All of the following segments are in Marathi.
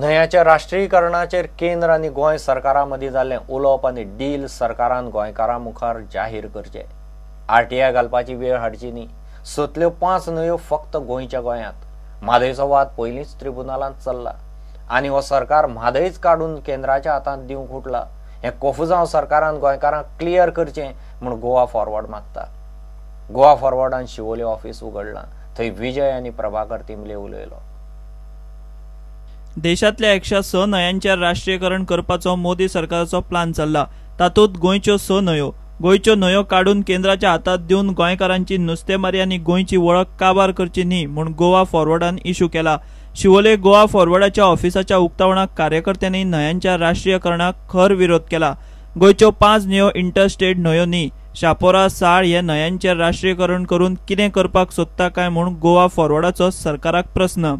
न्हंयाच्या राष्ट्रीयकरणाचेर केंद्र आनी गोंय सरकारां जाल्लें उलोवप आनी डील सरकारान गोंयकारां मुखार जाहीर करचें। आरटीआय घालपाची वेळ हाडची न्ही। सतल्यो 5 न्हंयो फक्त गोंयच्या गोंयांत। म्हादयचो वाद पयलींच ट्रिब्युनलांत चल्ला आनी हो सरकार म्हादयच काडून केंद्राच्या हातांत दिवंक उठला। हें कोफुजांव सरकारान गोंयकारांक क्लियर करचें म्हूण गोवा फॉरवर्ड मागता। गोवा फॉरवर्डान शिवोले ऑफिस उगडलां, थंय विजय आनी प्रभाकर तिंबले उलयलो। देशांतल्या 106 न्हंयांचेर राष्ट्रीयकरण करपाचो मोदी सरकाराचो प्लान चल्ला। तातूंत गोंयच्यो 6 न्हंयो गोंयच्यो न्हंयो काडून केंद्राच्या हातांत दिवन गोंयकारांची नुस्तेमारी आनी गोंयची वळख काबार करची न्ही म्हूण गोवा फॉरवर्डान इश्यू केला। शिवोले गोवा फॉरवर्डाच्या ऑफिसाच्या उक्तावणाक कार्यकर्त्यांनी न्हंयांच्या राष्ट्रीयकरणाक खर विरोध केला। गोंयच्यो 5 न्हंयो इंटरस्टेट न्हंयो न्ही। शापोरा साळ हे न्हंयांचेर राष्ट्रीयकरण करून कितें करपाक सोदता काय म्हूण गोवा फॉरवर्डाचो सरकाराक प्रस्न।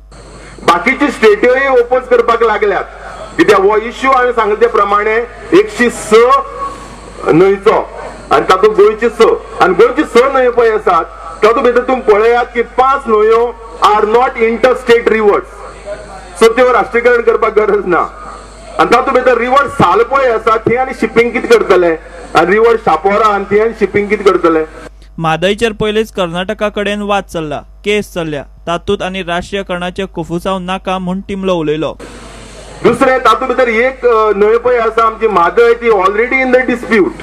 बाकीची स्टेट्योय ओपोज करपाक लागल्यात, कित्याक हो इश्यू हांवें सांगले ते प्रमाणे 106 न्हंयचो आनी तातूंत गोंयची 6 आनी गोंयची 6 न्हंयो पळय आसात तातूंत भितर तुमी पळयात की 5 न्हंयो are not interstate rivers, so त्यो राष्ट्रीयकरण करपाक गरज ना। आनी तातूंत भितर रिवर साल पळय आसा थंय आनी शिपिंग कितें करतले आनी रिवर शापोरा आनी थंय आनी शिपिंग कितें करतले। म्हादयचेर पयलींच कर्नाटका कडेन वाद चल्ला, केस चल्ल्या, तातूंत आनी राष्ट्रीयकरणाचे कोफुजांव नाका म्हूण टिमलो उलयलो। दुसरें तातूंत भितर एक न्हंय पळय आसा आमची म्हादय ती already in the dispute,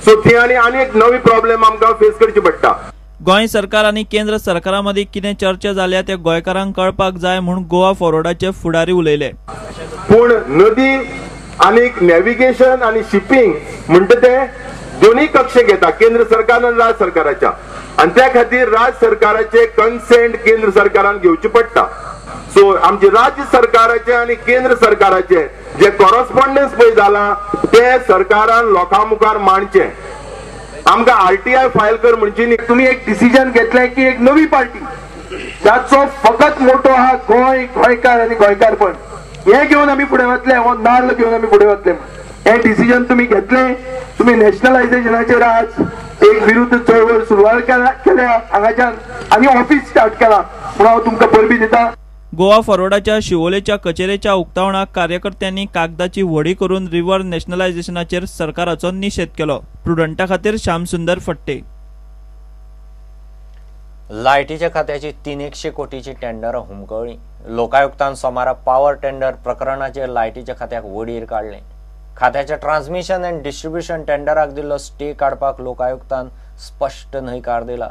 so थंय आनी एक नवी प्रॉब्लेम आमकां फेस करची पडटा। गोंय सरकार आनी केंद्र सरकारा मदीं कितें चर्चा जाल्या ते गोंयकारांक कळपाक जाय म्हूण गोवा फॉरवर्डाचे फुडारी उलयले। पूण नदी आनी नॅव्हिगेशन आनी शिपिंग म्हणटा ते दोन्ही कक्ष घेता, केंद्र सरकार आनी राज्य सरकाराच्या, आनी त्या खातीर राज्य सरकाराचे कन्सेंट केंद्र सरकारान घेवची पडटा। सो आमचे राज्य सरकाराचे आनी केंद्र सरकाराचे जे कॉरस्पॉन्डन्स पळय जाला ते सरकारान लोकां मुखार मांडचें। आमकां आरटीआय फायल कर म्हणची न्ही, तुमी एक डिसिजन घेतलें की एक नवी पार्टी जाचो फकत मोटो हा गोंय, गोंयकार आनी गोंयकारपण, हे घेवन आमी फुडें वतले, हो नाल्ल घेवन आमी फुडें वतले। हे डिसिजन तुमी घेतलें, तुमी नॅशनलायझेशनाचेर आज एक विरुद्ध चळवळ सुरवात केल्या हांगाच्यान आनी ऑफिस स्टार्ट केला म्हूण हांव तुमकां परबी दिता। गोवा फॉरवर्डाच्या शिवोलेच्या कचेरेच्या उक्तावणाक कार्यकर्त्यांनी कागदाची व्हडी करून रिव्हर नॅशनलायझेशनाचेर सरकाराचो निशेध केलो। प्रुडंटा खातीर श्यामसुंदर फट्टे। लायटीच्या खात्याची 300 कोटीची टेंडर हुमकळ्ळी। लोकायुक्तान सोमारा पॉवर टेंडर प्रकरणाचेर लायटीच्या खात्याक वडीर काडले। खात्याच्या ट्रान्समिशन एंड डिस्ट्रीब्युशन टेंडराक दिल्लो स्टे काडपाक लोकायुक्तान स्पष्ट न्हयकार दिला।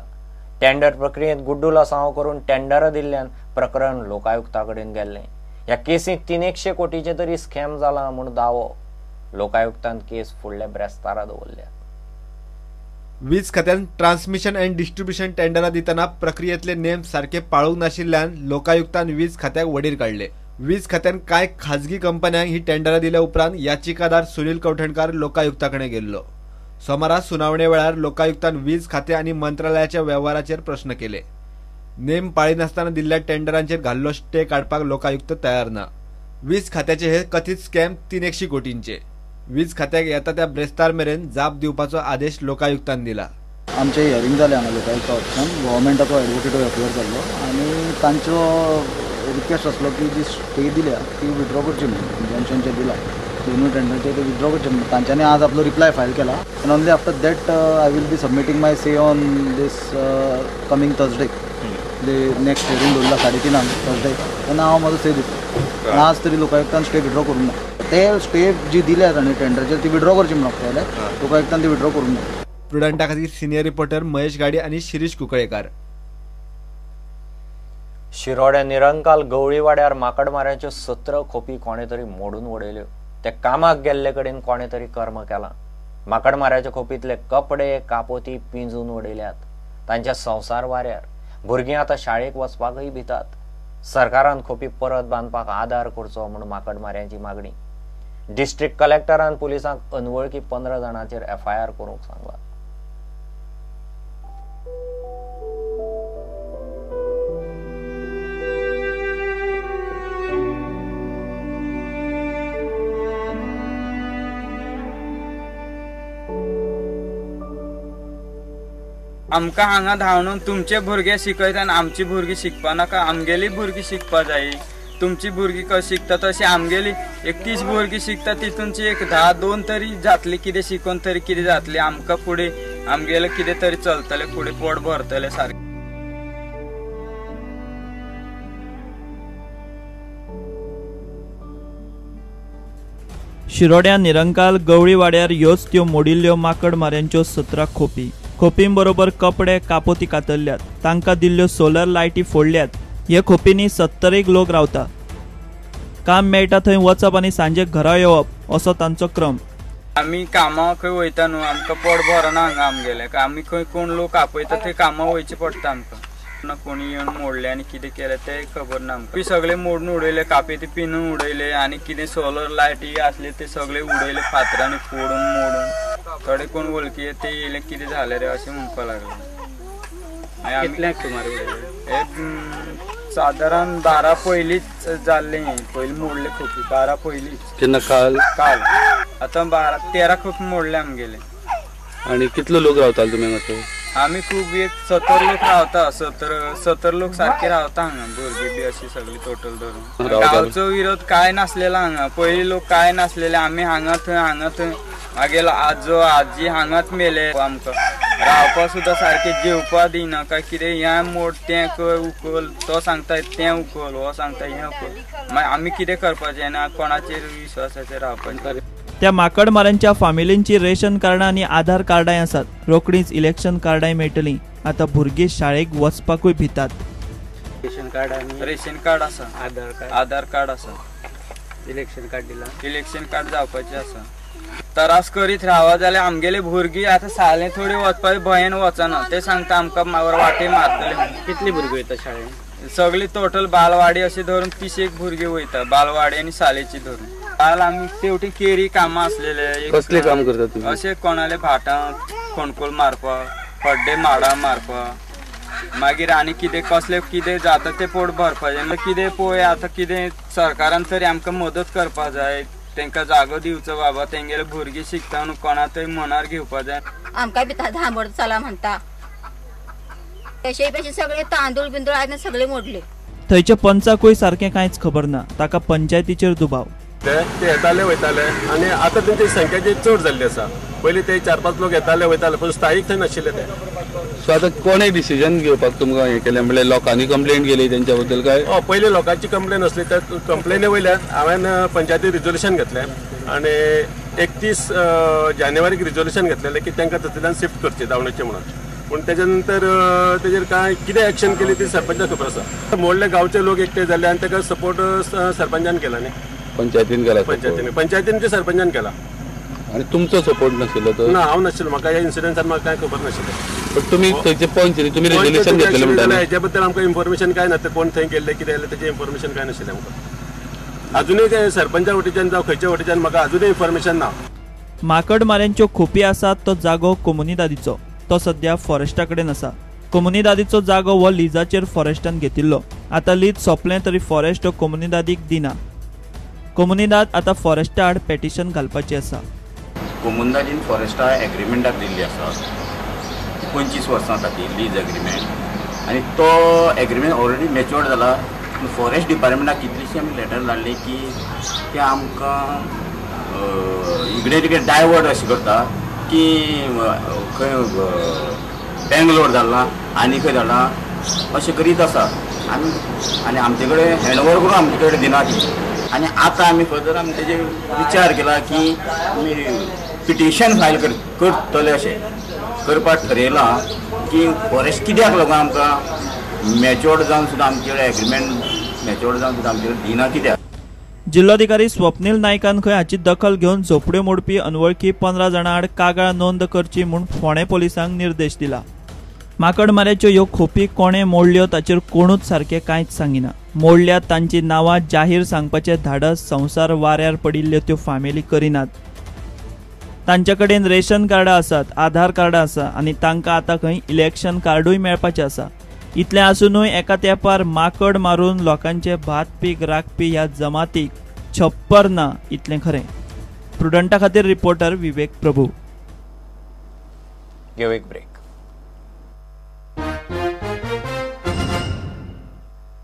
टेंडर प्रक्रियेत गुड्डूला साव करून टेंडर दिल्ल्यान प्रकरण लोकायुक्ता कडेन गेल्लें। ह्या केसींत 300 कोटीचे तरी स्कॅम जाला म्हूण दावो। लोकायुक्तान केस फुडल्या ब्रेस्तारा दवरल्या। वीज खात्यान ट्रान्समिशन एंड डिस्ट्रीब्युशन टेंडरां दितना प्रक्रियेतले नेम सारखे पाळूंक नाशिल्ल्यान लोकायुक्तान वीज खात्याक वडीर काडले। वीज खात्यान कांय खाजगी कंपन्यांक ही टेंडरां दिल्या उपरांत याचिकादार सुनील कवठणकार लोकायुक्ता कडेन गेल्लो। सोमारा सुनावणे वेळार लोकायुक्तान वीज खाते आनी मंत्रालयाच्या वेव्हाराचेर प्रश्न केले। नेम पाळिनासतना दिल्ल्या टेंडरांचेर घाल्लो स्टे काडपाक लोकायुक्त तयार ना। वीज खात्याचे हे कथीत स्कॅम 300 कोटींचे। वीज खात्याक येता त्या ब्रेस्तार मेरेन जाप दिवपाचो आदेश लोकायुक्तान दिला। आमचे हियरिंग जालें हांगा लोकायुक्ता ऑफिसान, गव्हर्मेंटाचो एडवोकेटूय अपियर जाल्लो आनी तांचो रिक्वेस्ट आसलो की जी स्टे दिल्या ती विथड्रॉ करची म्हणून, इंजंक्शनचे दिला दोनूय टेंडरचे ते विथड्रॉ करचे म्हणून तांच्यांनी आज आपलो रिप्लाय फायल केला। And only after that I will be submitting my say on this coming Thursday, next hearing दवरला 3:30 थर्सडे, तेन्ना हांव म्हाजो से दिता। आनी आज तरी लोकायुक्तान स्टे विथड्रॉ करूंक ना। ते स्टे जी दिल्या ताणें टेंडरचेर ती विथड्रॉ करची म्हणून पळयलें, लोकायुक्तान ती विथड्रॉ करूंक ना। प्रुडंटा खातीर सिनियर रिपोर्टर महेश गाडी आनी शिरीष कुंकळेकार। शिरोड्या निरंकाल गवळी वाड्यार माकडमाऱ्याच्यो 17 खोपी कोणे तरी मोडून उडयल्यो। ते कामाक गेल्ले कडेन कोणे तरी कर्म केलां। माकडमाऱ्याच्या खोपींतले कपडे कापोती पिंजून उडयल्यात। तांच्या संवसार वाऱ्यार भुरगीं आतां शाळेक वचपाकय भितात। सरकारान खोपी परत बांदपाक आदार करचो म्हूण माकडमाऱ्यांची मागणी। डिस्ट्रिक्ट कलेक्टरान पुलिसांक अनवळखी 15 जाणांचेर FIR करूंक सांगला। आमकां हांगा धांवून तुमचे भुरगे शिकयता आनी आमची भुरगीं शिकपा नाका, आमगेली भुरगीं शिकपा जाय। तुमची भुरगीं कशी शिकता तशी आमगेली एक 30 भुरगीं शिकता तितूनची एक 10-2 तरी जातली कितें शिकून तरी कितें जातली आमकां फुडें आमगेलें कितें तरी चलतलें फुडें पोट भरतलें सारकें. शिरोड्या निरंकाल गवळी वाड्यार ह्योच त्यो मोडिल्ल्यो माकड माऱ्यांच्यो 17 खोपी. खोपींबरोबर कपडे कापोती कातरल्यात, तांकां दिल्ल्यो सोलर लायटी फोडल्यात. हे खोपींनी 70 लोक रावतात. काम मेळटा थंय वचप आनी सांजे घरा येवप असो तांचो क्रम. आमी कामाक खंय वयता न्हू आमकां पोट भरना हांगा आमगेलें आमी खंय कोण लोक आपयता थंय कामाक वयचें पडटा आमकां. कोणी येवन मोडले आनी कितें केलें तें खबर ना आमकां. सगळे मोडून उडयले कापे ते पिनून उडयले आनी कितें सोलर लायटी आसले ते सगळे उडयले फातरांनी फोडून मोडून. थोडे कोण वळखी ते येयले कितें जालें रे अशें म्हणपाक लागले. साधारण 12 पयलींच जाल्ले पयलीं मोडले खोपी 12 पयलींच. केन्ना काल आतां 12-13 खोपी मोडले आमगेले. आणि कितले लोक रावताले तुमी हांगा? आमी खूब एक 70 लोक रावता. 70 लोक सारखे रावता हांगा भुरगीं बी अशी सगळी टोटल धरून. गांवचो विरोध काय नासलेलो हांगा. पयलीं लोक काय नासलेले आमी हांगा थंय मागेलो आजो आजी हांगाच मेले. आमकां रावपा सुद्दां सारखे जेवपा दिना काय कितें हें मोड तें कर उखल तो सांगता तें उखल हो सांगता हें उखल मागीर आमी कितें करपाचें ना कोणाचेर विश्वासाचेर रावपाचें. त्या माकड माऱ्यांच्या फामिलींची रेशन कार्डां आनी आधार कार्डाय आसात. रोखडीच इलेक्शन कार्डाय मेळटलीं. आतां भुरगीं शाळेक वचपाकूय भितात. रेशन कार्ड आसा आधार कार्ड आसा इलेक्शन कार्ड दिला इलेक्शन कार्ड जावपाचें आसा. त्रास करीत रावा जाल्यार आमगेले भुरगीं आतां सालें थोडी वचपाचें भंयन वचना. ते सांगता आमकां वाटे मारतले. कितली भुरगीं वयता शाळेन? सगळी टोटल बालवाडी अशी धरून 30 भुरगीं वयता बालवाडी आनी शाळेची धरून. काल आमी तेवटी केरी कामां आसलेले. कसले काम करता तुमी? अशें कोणाले भाटां खोणकोल मारपाक खड्डे माडां मारपाक मागीर आनी कितें कसले कितें जाता तें पोट भरपाचें. कितें पळय आतां कितें सरकारान तरी आमकां मदत करपा जाय. तांकां जागो दिवचो बाबा. तेंगेले भुरगीं शिकता न्हू कोणा तरी मनार घेवपा जाय. आमकां बी धांबड चला म्हणटा तशें सगळे तांदूळ बिंदूळ आयज सगळे मोडले. थंयच्या पंचाकूय सारकें कांयच खबर ना. ताका पंचायतीचेर दुबाव. ते येताले वयताले आनी आतां तेंची संख्या चड जाल्ली आसा. पयलीं ते 4-5 लोक येताले वयताले पूण स्थायीक थंय नाशिल्ले ते. सो आतां कोणें डिसिजन घेवपाक तुमकां हें केलें म्हणजे लोकांनी कंप्लेंट केली तेंच्या बद्दल काय? पयलीं लोकांची कंप्लेन आसली त्या कंप्लेनी वयल्यान हांवें पंचायती रिजोल्युशन घेतलें आनी 31 जानेवारीक रिजोल्युशन घेतलेलें की तांकां तातूंतल्यान शिफ्ट करचें दावणेचें म्हणून. पूण तेच्या नंतर तेजेर काय कितें एक्शन केली ती सरपंचाक खबर आसा. मोडले गांवचे लोक एकटे जाले आनी ताका सपोर्ट सरपंचान केला न्ही. पंचायतीन केला? पंचायतीन सरपंचान केला. आणि तुमचो सपोर्ट नाशिल्लो तो? ना हांव नाशिल्लो. म्हाका ह्या इन्सिडंटान म्हाका कांय खबर नाशिल्लें. पण तुमी थंयचे पंच तुमी रिजोल्युशन घेतलेलें म्हणटाले. हेच्या बद्दल आमकां इन्फॉर्मेशन काय ना. कोण थंय गेल्ले कितें जालें तेजें इन्फॉर्मेशन काय नाशिल्लें आमकां. अजुनूय सरपंचा वटेच्यान जावं खंयच्या वटेच्यान म्हाका अजुनूय इन्फॉर्मेशन ना. माकड माऱ्यांच्यो खोपी आसात तो जागो कोमुनिदादीचो. तो सध्या फॉरेस्टा कडेन आसा. कोमुनिदादीचो जागो हो लिजाचेर फॉरेस्टान घेतिल्लो. आतां लीज सोंपलें तरी फॉरेस्ट कोमुनिदादीक दिना. कोमुनिदाद आतां फॉरेस्टा आड पेटिशन घालपाची आसा. कोमुनिदादीन फॉरेस्टा एग्रीमेंटाक दिल्ली आसा 25 वर्सां खातीर लीज एग्रीमेंट आनी तो एग्रीमेंट ऑलरेडी मॅच्युअर्ड जाला. फॉरेस्ट डिपार्टमेंटाक कितलीशी आमी लेटर धाडली की ते आमकां इकडे तिकडे डायवर्ट अशें करता की खंय बेंगलोर धाडला आनी खंय धाडला अशें करीत आसा. आनी आमचे कडेन हँडओवर करून आमचे कडेन दिना ती. आनी आतां आमी फर्दर आमी तेजेर विचार केला की आमी पिटिशन फायल करतले अशें करपाक थारायलां की फॉरेस्ट कित्याक लागून आमकां मॅच्युअर्ड जावन सुद्दां आमचे कडेन एग्रीमेंट मॅच्युअर्ड जावन सुद्दां आमचे कडेन दिना कित्याक. जिल्लोधिकारी स्वप्नील नायकान खंय हाची दखल घेवन झोपड्यो मोडपी अनवळखी 15 जाणां आड कागाळ नोंद करची म्हूण फोंडे पोलिसांक निर्देश दिला. माकड माऱ्याच्यो ह्यो खोपी कोणे मोडल्यो ताचेर कोणूच सारकें कांयच सांगिना. मोडल्यात तांची नांवां जाहीर सांगपाचें धाडस संवसार वाऱ्यार पडिल्ल्यो त्यो फामिली करिनात. तांचे कडेन रेशन कार्डां आसात आधार कार्डां आसा आनी तांकां आतां खंय इलेक्शन कार्डूय मेळपाचें आसा. इतलें आसूनय एका तेंपार माकड मारून लोकांचे भात पीक राखपी ह्या जमातीक छप्पर ना इतलें खरें. प्रुडंटा खातीर रिपोर्टर विवेक प्रभू. घेऊ एक ब्रेक.